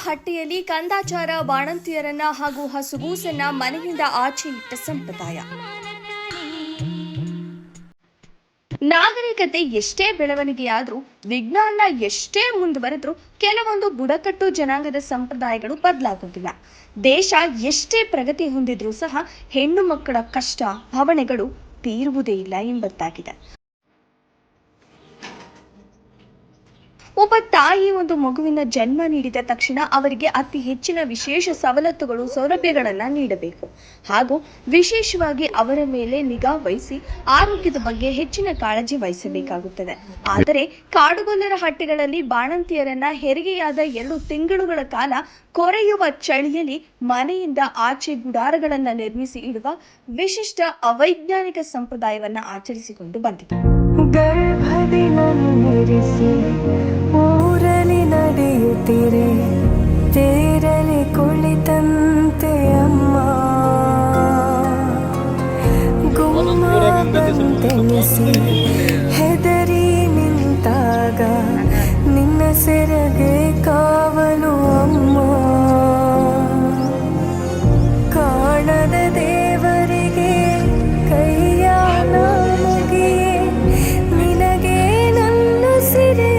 ಹಟ್ಟಿಯಲ್ಲಿ ಕಂದಾಚಾರ, ಬಾಣಂತಿಯರನ್ನ ಹಾಗೂ ಹಸುಗೂಸನ್ನ ಮನೆಯಿಂದ ಆಚೆ ಇಟ್ಟ ಸಂಪ್ರದಾಯ. ನಾಗರಿಕತೆ ಎಷ್ಟೇ ಬೆಳವಣಿಗೆಯಾದ್ರೂ, ವಿಜ್ಞಾನ ಎಷ್ಟೇ ಮುಂದುವರೆದ್ರೂ ಕೆಲವೊಂದು ಬುಡಕಟ್ಟು ಜನಾಂಗದ ಸಂಪ್ರದಾಯಗಳು ಬದಲಾಗುತ್ತಿಲ್ಲ. ದೇಶ ಎಷ್ಟೇ ಪ್ರಗತಿ ಹೊಂದಿದ್ರೂ ಸಹ ಹೆಣ್ಣು ಮಕ್ಕಳ ಕಷ್ಟ, ಭಾವನೆಗಳು ತೀರುವುದೇ ಇಲ್ಲ ಎಂಬಂತಾಗಿದೆ. ಒಬ್ಬ ತಾಯಿ ಒಂದು ಮಗುವಿನ ಜನ್ಮ ನೀಡಿದ ತಕ್ಷಣ ಅವರಿಗೆ ಅತಿ ಹೆಚ್ಚಿನ ವಿಶೇಷ ಸವಲತ್ತುಗಳು, ಸೌಲಭ್ಯಗಳನ್ನು ನೀಡಬೇಕು ಹಾಗೂ ವಿಶೇಷವಾಗಿ ಅವರ ಮೇಲೆ ನಿಗಾ ವಹಿಸಿ ಆರೋಗ್ಯದ ಬಗ್ಗೆ ಹೆಚ್ಚಿನ ಕಾಳಜಿ ವಹಿಸಬೇಕಾಗುತ್ತದೆ. ಆದರೆ ಕಾಡುಗೊಲ್ಲರ ಹಟ್ಟಿಗಳಲ್ಲಿ ಬಾಣಂತಿಯರನ್ನ ಹೆರಿಗೆಯಾದ 2 ತಿಂಗಳುಗಳ ಕಾಲ ಕೊರೆಯುವ ಚಳಿಯಲ್ಲಿ ಮನೆಯಿಂದ ಆಚೆ ಗುಡಾರಗಳನ್ನು ನಿರ್ಮಿಸಿ ಇಡುವ ವಿಶಿಷ್ಟ ಅವೈಜ್ಞಾನಿಕ ಸಂಪ್ರದಾಯವನ್ನ ಆಚರಿಸಿಕೊಂಡು ಬಂದಿದೆ. ಊರಲಿ ನಡೆಯುತ್ತಿರೆ ತೇರಲಿ ಕುಳಿತಂತೆ ಅಮ್ಮ ಗುಮ್ಮ ಬಂತೆನಿಸಿ ಹೆದರಿ ನಿಂತಾಗ ನಿನ್ನ ಸೆರಗೆ ಕಾವಲು ಅಮ್ಮ. ಕಾಣದ ದೇವರಿಗೆ ಕೈಯ ಮುಗಿಯೇ ನಿನಗೆ ನನ್ನ ಸಿರೆ.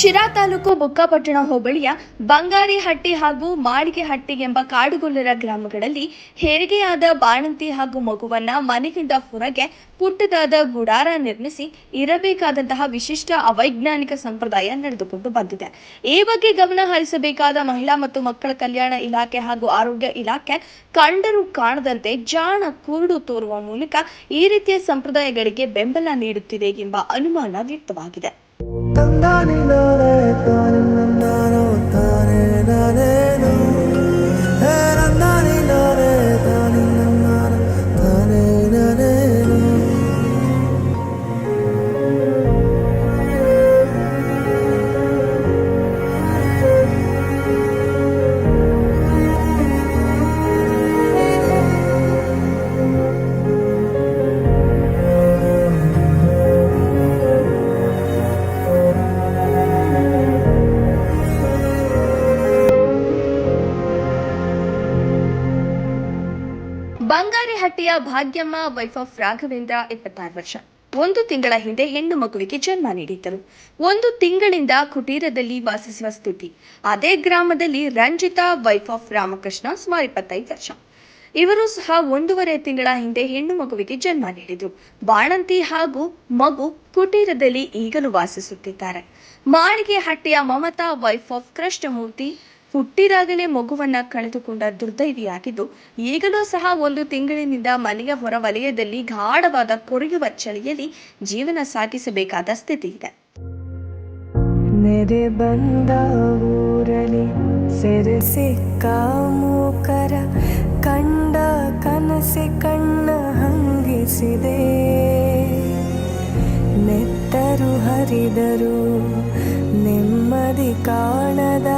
ಶಿರಾ ತಾಲೂಕು ಬುಕ್ಕಾಪಟ್ಟಣ ಹೋಬಳಿಯ ಬಂಗಾರಿಹಟ್ಟಿ ಹಾಗೂ ಮಾಳಿಗೆಹಟ್ಟಿ ಎಂಬ ಕಾಡುಗೊಲ್ಲರ ಗ್ರಾಮಗಳಲ್ಲಿ ಹೆರಿಗೆಯಾದ ಬಾಣಂತಿ ಹಾಗೂ ಮಗುವನ್ನ ಮನೆಯಿಂದ ಹೊರಗೆ ಪುಟ್ಟದಾದ ಗುಡಾರ ನಿರ್ಮಿಸಿ ಇರಬೇಕಾದಂತಹ ವಿಶಿಷ್ಟ ಅವೈಜ್ಞಾನಿಕ ಸಂಪ್ರದಾಯ ನಡೆದುಕೊಂಡು ಬಂದಿದೆ. ಈ ಬಗ್ಗೆ ಗಮನ ಹರಿಸಬೇಕಾದ ಮಹಿಳಾ ಮತ್ತು ಮಕ್ಕಳ ಕಲ್ಯಾಣ ಇಲಾಖೆ ಹಾಗೂ ಆರೋಗ್ಯ ಇಲಾಖೆ ಕಂಡರೂ ಕಾಣದಂತೆ ಜಾಣ ಕುರುಡು ತೋರುವ ಮೂಲಕ ಈ ರೀತಿಯ ಸಂಪ್ರದಾಯಗಳಿಗೆ ಬೆಂಬಲ ನೀಡುತ್ತಿದೆ ಎಂಬ ಅನುಮಾನ ವ್ಯಕ್ತವಾಗಿದೆ. ಬಂಗಾರಿಹಟ್ಟಿಯ ಭಾಗ್ಯಮ್ಮ ವೈಫ್ ಆಫ್ ರಾಘವೇಂದ್ರ 26 ವರ್ಷ 1 ತಿಂಗಳ ಹಿಂದೆ ಹೆಣ್ಣು ಮಗುವಿಗೆ ಜನ್ಮ ನೀಡಿದ್ದರು. 1 ತಿಂಗಳಿಂದ ಕುಟೀರದಲ್ಲಿ ವಾಸಿಸುವ ಸ್ಥಿತಿ. ಅದೇ ಗ್ರಾಮದಲ್ಲಿ ರಂಜಿತಾ ವೈಫ್ ಆಫ್ ರಾಮಕೃಷ್ಣ ಸುಮಾರು 25 ವರ್ಷ. ಇವರು ಸಹ 1.5 ತಿಂಗಳ ಹಿಂದೆ ಹೆಣ್ಣು ಮಗುವಿಗೆ ಜನ್ಮ ನೀಡಿದ್ರು. ಬಾಣಂತಿ ಹಾಗೂ ಮಗು ಕುಟೀರದಲ್ಲಿ ಈಗಲೂ ವಾಸಿಸುತ್ತಿದ್ದಾರೆ. ಮಾಳಿಗೆಹಟ್ಟಿಯ ಮಮತಾ ವೈಫ್ ಆಫ್ ಕೃಷ್ಣಮೂರ್ತಿ ಹುಟ್ಟಿದಾಗಲೇ ಮಗುವನ್ನ ಕಳೆದುಕೊಂಡ ದುರ್ದೈವಿಯಾಗಿದ್ದು, ಈಗಲೂ ಸಹ 1 ತಿಂಗಳಿನಿಂದ ಮನೆಯ ಹೊರ ವಲಯದಲ್ಲಿ ಗಾಢವಾದ ಕೊರೆಯುವ ಚಳಿಯಲ್ಲಿ ಜೀವನ ಸಾಗಿಸಬೇಕಾದ ಸ್ಥಿತಿ ಇದೆ. ನೆರೆ ಬಂದ ಊರಲಿ ಸೆರೆಸಿಕ್ಕ ಮೂಕರ ಕಂಡ ಕನಸಿ ಕಣ್ಣ ಹಂಗಿಸಿದೆ. ನೆತ್ತರು ಹರಿದರು ನೆಮ್ಮದಿ ಕಾಣದ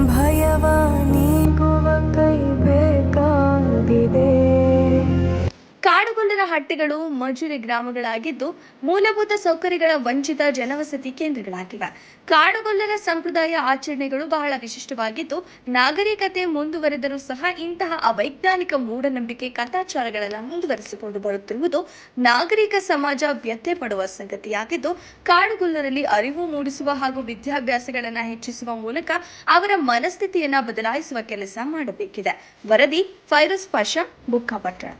ಭಯವ ನೀಗುವ ಕೈ ಬೇಕಾಗಿದೆ. ಕಾಡುಗೊಲ್ಲರ ಹಟ್ಟಿಗಳು ಮಜುರಿ ಗ್ರಾಮಗಳಾಗಿದ್ದು ಮೂಲಭೂತ ಸೌಕರ್ಯಗಳ ವಂಚಿತ ಜನವಸತಿ ಕೇಂದ್ರಗಳಾಗಿವೆ. ಕಾಡುಗೊಲ್ಲರ ಸಂಪ್ರದಾಯ ಆಚರಣೆಗಳು ಬಹಳ ವಿಶಿಷ್ಟವಾಗಿದ್ದು, ನಾಗರಿಕತೆ ಮುಂದುವರೆದರೂ ಸಹ ಇಂತಹ ಅವೈಜ್ಞಾನಿಕ ಮೂಢನಂಬಿಕೆ, ಕಂದಾಚಾರಗಳನ್ನು ಮುಂದುವರಿಸಿಕೊಂಡು ಬರುತ್ತಿರುವುದು ನಾಗರಿಕ ಸಮಾಜ ವ್ಯಥೆ ಪಡುವ ಸಂಗತಿಯಾಗಿದ್ದು, ಕಾಡುಗೊಲ್ಲರಲ್ಲಿ ಅರಿವು ಮೂಡಿಸುವ ಹಾಗೂ ವಿದ್ಯಾಭ್ಯಾಸಗಳನ್ನು ಹೆಚ್ಚಿಸುವ ಮೂಲಕ ಅವರ ಮನಸ್ಥಿತಿಯನ್ನ ಬದಲಾಯಿಸುವ ಕೆಲಸ ಮಾಡಬೇಕಿದೆ. ವರದಿ ಫೈರೋಜ್ ಪಾಷಾ, ಬುಕ್ಕಾಪಟ್ಟಣ.